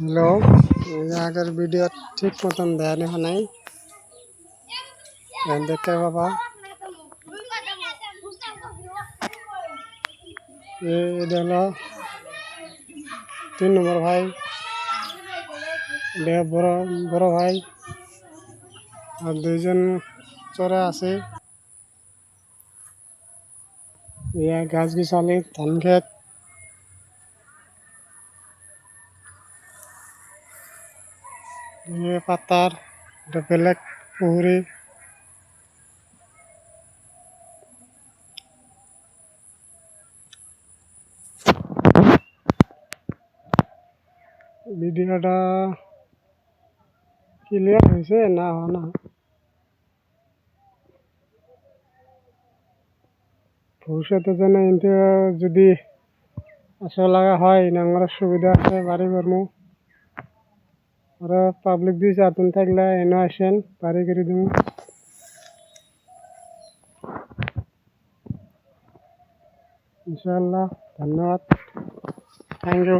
Hello, আগের video ঠিক মতন দেখানো হয় নাই। দেখতে বাবা এটা হলো 3 নম্বর ভাই, এটা বড় বড় ভাই, আর 2জন চড়া আছে। ইয়া গাছ গিছালি ধান খেত, পাতার এটা বেলেগ পুহুরি। ভিডিওটা ক্লিয়ার হয়েছে না না ভবিষ্যতে যেন কিন্তু যদি আসা লাগা হয় আমার সুবিধা আছে বাড়ি করবো। আর পাবলিক দিয়ে চাতুন থাকলে এনে আসেন বাড়ি করে দেবো। ইনশাআল্লাহ, ধন্যবাদ, থ্যাংক ইউ।